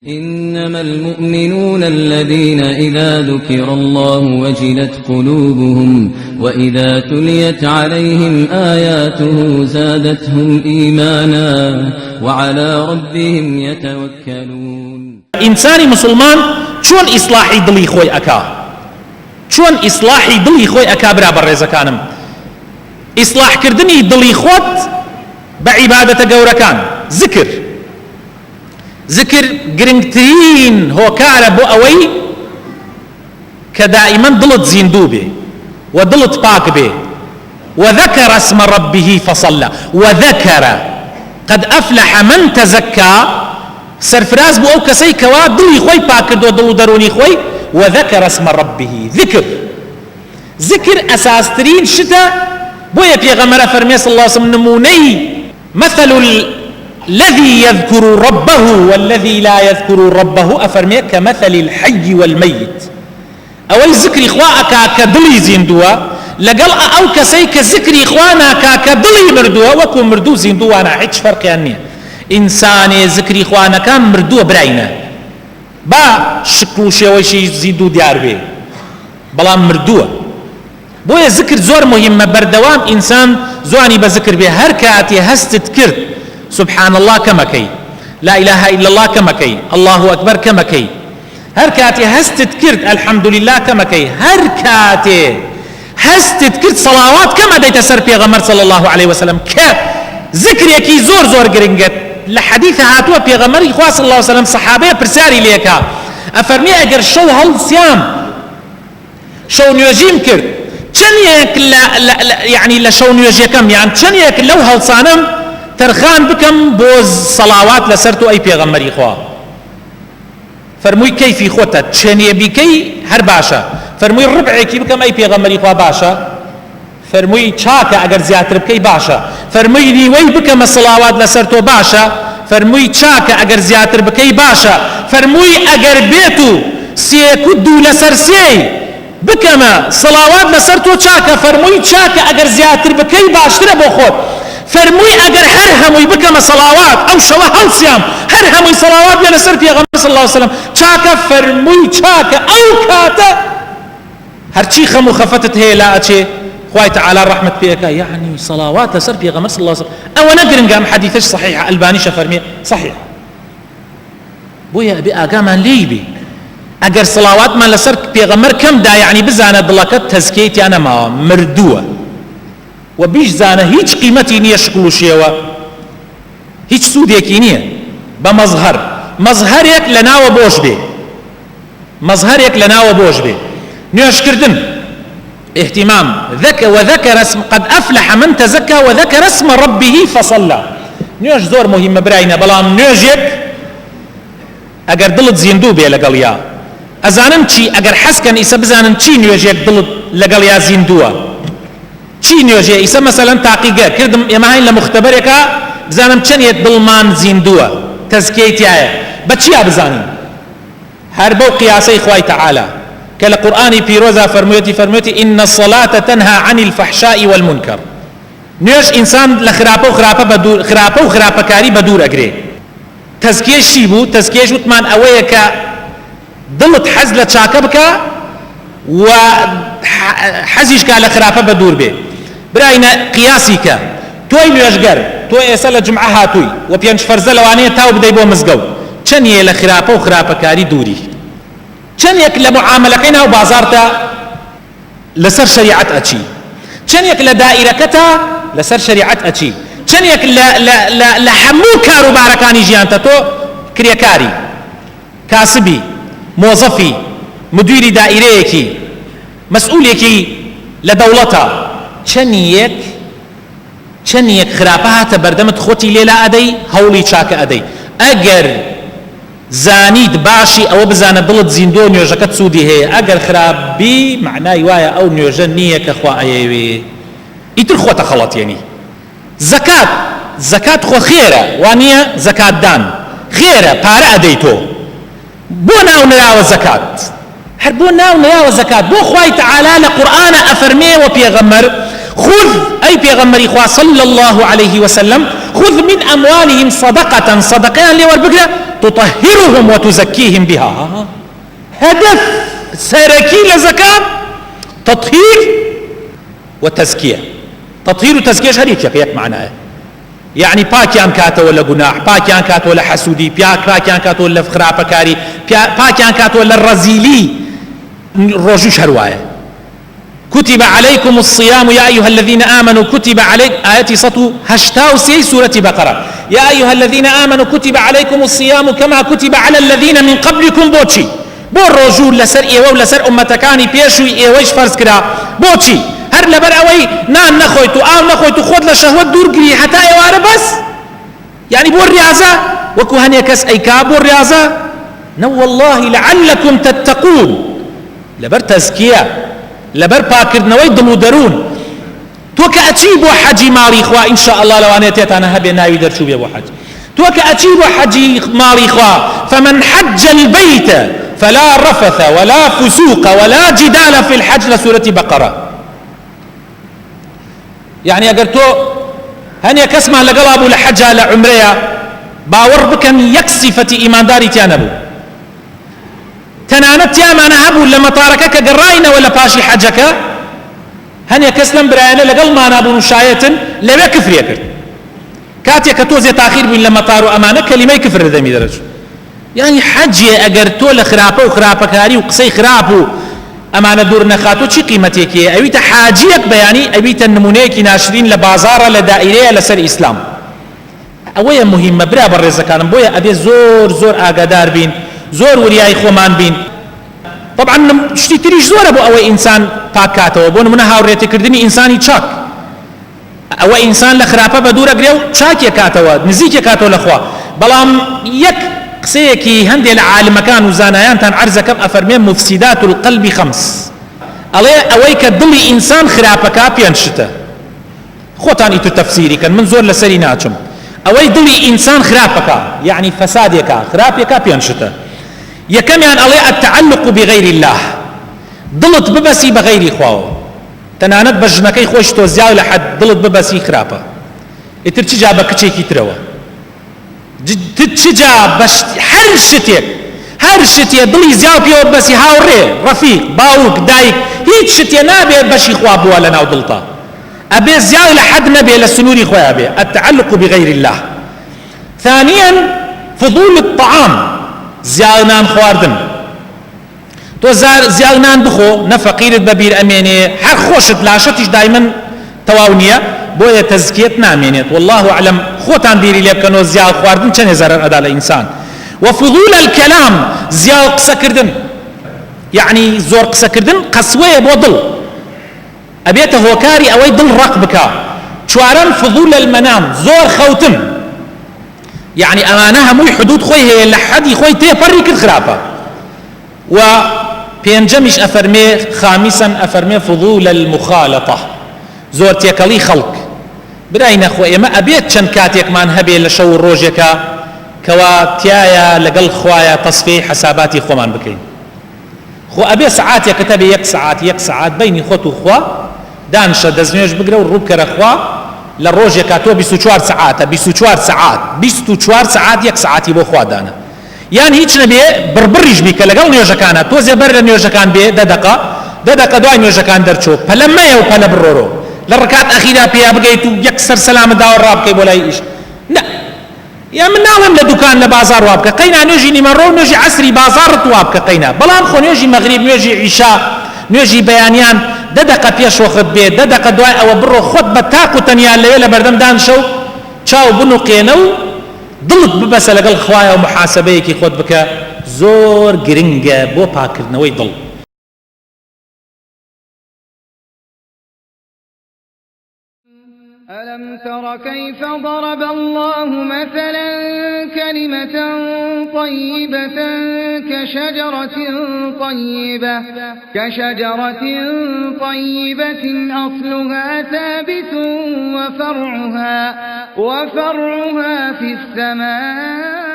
إنما المؤمنون الذين إذا ذكر الله وجلت قلوبهم وإذا تليت عليهم آياته زادتهم إيمانا وعلى ربهم يتوكلون. إنساني مسلمان چون إصلاحي دلي خوي أكا چون إصلاحي دلي خوي أكا برابر رزكانم إصلاح كردني دلي خوت بعبادة قوركان ذكر گرنگترین هۆکارە بۆ ئەوەی کە دائما دڵت زیندوو بێ و دڵت پاک بێ وذكر اسم ربه فصلى وذكر قد أفلح من تزكى سرفراز بۆ ئەو کەسەی کەوا دڵی خۆی پاک کردووە دڵ و دەرونی خۆی وذكر اسم ربه ذكر ئەساسترین شتە بۆیە پێغەمبەر فەرمێ صلى الله عليه وسلم نمونەی مثل الذي يذكر ربه والذي لا يذكر ربه أفرمي كمثل الحي والميت أو ذكر إخواءك كدلي زندوا لقل أو كسيك ذكر إخوانا كدلي مردوا وكو مردو زندوا أنا عيش فرق يعني إنساني ذكر إخوانا كان مردوا براينا با شكو شويشي زندو ديار بي بلا مردوا بويا ذكر زور مهمة بردوام إنسان زواني بذكر بي هركاتي هستت كرت سبحان الله كما كي لا إله إلا الله كما كي الله أكبر كما كي هركاتي هستت كرت الحمد لله كما كي هركاتي هستت كرت صلوات كما ديت سر بيغمر صلى الله عليه وسلم ذكر يكي زور قرنجت لحديث هاتوا بيغمر إخوة صلى الله عليه وسلم صحابة برساري ليكا أفرمي أجر شو هل صيام شو نيوجيم كرت چنيك لا يعني لشو نيوجي كم يعني چنيك لو هل صانم ترخان بكم بوز صلوات لسرتو أي بيغمري خوا فرموي كيفي خوتا تشاني بكي هر باشا فرموي ربعي كي بكم أي بيغمري خوا باشا فرموي چاكا أجر زياتر بكي باشا فرموي نيوي بكم الصلوات لسرتو باشا فرموي چاكا أجر زياتر بكي باشا فرموي أجر بيتو سيكدو لسر سي بكم صلوات لسرتو چاكا فرموي چاكا أجر زياتر بكي باشتر بخور فرموي أجر هر هموي بكم صلوات أو شوا هل صيام هر هموي صلوات بين سر بيغمبر صلى الله عليه وسلم چاكا فرموي چاكا أو كاتا هر چی خمو خفتت هي لا أتشي خواهي تعالى رحمة بيك يعني صلوات لسر بيغمبر صلى الله عليه وسلم أو نقرن قام حديثش صحيح ألباني شفرمي صحيح بويا أبي أقامان ليبي أجر صلوات ما لسر بيغمبر كم دا يعني بزانا دلكت تزكيتي أنا ما مردوة وبيش زانه هيج قيمتي نيه شكلو شيوا هيج سوديكي نيه بمظهرك لناو بوش بي مظهرك لناو بوش بي نيوش كردن اهتمام وذكر اسم قد أفلح من تزكى وذكر اسم ربه فصلى نيوش زور مهم براينا بلام نيوشيك اگر دلت زيندو بي لقليا ازانم چي اگر حسكن إسا بزانم چي نيوشيك دلت لقليا زيندوا چی نوێژێ ئیسا مەسەلەن تاقیگە کردم ئێمە هاین لە مختبەرێکە بزانم چەندێک دڵمان زیندووە تەزکیەی تایە بە چیا بزانین هەر بەو قیاسەی خوای تەعالە کە لە قورئانی پیرۆزە فەرموویەتی ئین الصەلاة تەنها عن الفەحشاء والمنکەر نوێژ ئینسان لە خراپە و خراپەکاری بە دوور ئەگرێ تەزکیەش چی بوو تەزکیەش وتمان ئەوەیە کە دڵت حەز لە چاکە بکە و حەزیشکا لە خراپە بە دوور بێ براینە قیاسیکە تۆی نوێژگەر تۆ ئێستا لە جمعە هاتووی و پێنج فەرزە لەوانەیە تاو بدەی بۆ مزگەوت چەندیە لە خراپە و خراپەکاری دووری چەندێک لە معاملەکەی ناو بازارتە لەسەر شەریعەت ئەچی چەندێک لە دائیرەکەتە لەسەر شەریعەت ئەچی چەندێک لە هەموو کاروبارەکانی ژیانتە تۆ کرێکاری کاسبی مۆزەفی مدیری دائیرەیەکی مەسئولێکی لە دەوڵەتە چەندێک خراپە هاتە بەردەمت خۆتی لێلا ئەدەی هەوڵی چاکە ئەدەی ئەگەر زانیت باشی ئەوە بزانە دڵت زیندۆ نوێژەکەت سوودی هەیە ئەگەر خراپبی معنای وایە ئەو نوێژە نییە کە خوا ئەیەوێ ئیتر خۆتە خەڵەتێنی زەکات خۆ خێرە وانییە زەکاتدان خێرە پارە ئەدەی تۆ بۆ ناو نراوە زەکات هر بو ناو ناو زكاة بو خواي تعالى لقرآن أفرمي وبيغمر خذ أي بيغمر إخوة صلى الله عليه وسلم خذ من أموالهم صدقة اللي والبقرة تطهرهم وتزكيهم بها. هدف سركي لزكاة تطهير وتزكية. تطهير وتزكية شريك يك معناه، يعني باكيان كاتو ولا جناح، باكيان كاتو ولا حسودي، باكيان كاتو ولا خرابة كاري، باكيان كاتو ولا الرزيلي روجوش هرواية. كتب عليكم الصيام يا أيها الذين آمنوا كتب عليكم آياتي سطو هشتاو سي سورة بقرة يا أيها الذين آمنوا كتب عليكم الصيام كما كتب على الذين من قبلكم بوشي بو الرجول لسر إيوه ولسر أمتكاني بيشوي إيوهش فرز كرا بوشي هر لبر أوي نان نخويتو نخويتو خود لشهوة دور قري حتى إيوار بس يعني بو الرياضة وكو هنيكس أيكا بو الرياضة نو والله لعلكم تتقون لبر تزكية لبر باكردنەوەی دڵ و دەروون. تۆ کە ئەچی بۆ حەجی ماڵی خوا ئینشاء الله لەوانەیە تێتانە هەبێ ناوی دەرچوو بێ بۆ حەج. تۆ کە ئەچی بۆ حەجی ماڵی خوا فمن حج البيت فلا رفث ولا فسوق ولا جدال في الحج لسورة بقرة. يعني ئەگەر تۆ هەنێ کەسمان لەگەڵا بوو لە حەجا لە عومرەیە باوەڕ بکەن یەک سیفەتی ئیمانداری تیان نەبوو، تەنانەت تیامانە هەبوو لە مەتارەکە کە گەڕاینەوە لە پاشی حەجەکە هەنێ کەس لەم برایانە لەگەڵمانە بوون و شایەتن لەوێ کفرێ کرد. کاتێک کە تۆزێ تاخیر بووین لە مەتار و ئەمانە کەلیمەی کفر لە دەمی دەرەچوو. یعنی حەجێ ئەگەر تۆ لە خراپە و خراپەکاری و قسەی خراپ و ئەمانە دوور نەخاتۆ چی قیمەتێکیە؟ ئەویتە حاجیەک بەیانی، ئەویتە نمونەیەکی ناشرین لە بازارە لە دائیرەیە لەسەر ئیسلام. ئەوەیە مهمە برا بەڕێزەکانم، بۆیە ئەبێ زۆر زۆر ئاگادار بین، زۆر وریای خۆمان بین. طبعا شتی تریش زۆرە بۆ ئەوەی ئینسان پاکاتەوە، بۆ نمونە هاوڕێتیکردنی ئینسانی چاک. ئەوە ئینسان لە خراپە بە دوورەگرێ و چاکێ کاتەوە، نزیکێ کاتەوە لەخوا. بەڵام یەک قسەیەکی هەندێک لە عالمەکان و زانایانتان عەرزەکەم ئەفەرمێ مفسیدات القلب خەمس، ئەڵێ ئەوەی کە دڵی ئینسان خراپەکە پێنج شتە. خۆتان ئیتر تەفسیری کەن، من زۆر لەسەری ناچم. ئەوەی دڵی ئینسان خراپەکە یعنی فەسادێکە خراپێکە پێنج شتە. یەکەمیان ئەڵێ التعلق بغير الله، دڵت ببەسی بە غەیری خواوە. تەنانەت بە ژنەکەی خۆش تۆ زیاو لە حەد دڵت ببەسی خراپە. ئیتر چجا بە کچێکی ترەوە، چجا بە هەر شتێک هەر شتێ دڵی زیاو پێوە ببەسی، هاوڕێ، ڕەفیق، باوک، دایک، هیچ شتێ نابێت بەشی خوا بووە لە ناو دڵتا. ئەبێ زیاو لە حەد نەبێ لە سنووری خۆیان بێ. التعلق بغير الله. ثانيا فضول الطعام، زیاونان خواردن. تۆ زیاونان بخۆ نەفەقیرت بەبیر ئەمێنێ، هەر خۆشت لاشەتیش دایمەن تەواو نییە، بۆیە تەزکیەت نامێنێت. والله أعلم خۆتان بیری لێ بکەنەوە زیاو خواردن چەندێ زەرەر ئەدا لە ئینسان. وفضول الكلام، زیاو قسەکردن، یعنی زۆر قسەکردن قەسوەیە بۆ دڵ، ئەبێتە هۆکاری ئەوەی دڵ ڕق بکە. چوارەم فضول المەنام، زۆر خەوتن، يعني ئەمانە هەمووی حدود خۆی هەیە لە حەدی خۆی تێپەڕی کرد خراپە. و پێنجەمیش ئەفەرمێ خامیسەن ئەفەرمێ فضول المخالطة، زۆر تێکەڵی خەڵک. برای نەخۆ ئێمە ئەبێت چەند کاتێکمان هەبێ لە شەو ڕۆژێکە کەوا تایە لەگەڵ خوایە تەصفیەی حەساباتی خۆمان بکەین. خۆ ئەبێ سەعاتێکە بێ یەک سەعات بینی خۆت و خوا دانشە دەستنوێژ بگرە و ڕووبکەرە خوا لە ڕۆژێکە تۆ 24 سەعاتە 24 سەعات یەک سەعاتی بۆ خوا دانە. یان هیچ نەبێ بڕبڕیش بیکە لەگەڵ نوێژەکانە، تۆزێ بەر لە نوێژەکان بێ 10 دقە دوای نوێژەکان دەرچۆ پەلە مەیە و پەلە بڕۆرۆ لە ڕکات ئەخیرا پێیا بگەیت و یەکسەر سەلامە داوە ڕابکەی بۆ لای ئیش. یا من ناڵێم لە دوکان لە بازار وا بکە، قەینا نوێژی نیمەڕۆ و نوێژی عەسری بازاڕت وا بکە قەینا، بەڵام خۆ نوێژی مەغریب، نوێژی عیشا، نوێژی بەیانیان 10 دقە پێش وەخت بێ، 10 دقە دوای ئەوە بڕۆ خۆت بە تاق و تەنیان لەوێ لە بەردەم دانشە و چاو بنوقێنە و دڵت ببەسە لەگەڵ خوایە و محاسبەیەکی خۆت بکە. زۆر گرنگە بۆ پاکردنەوەی دڵ. ألم تر كيف ضرب الله مثلا كلمة طيبة كشجرة طيبة أصلها ثابت وفرعها في السماء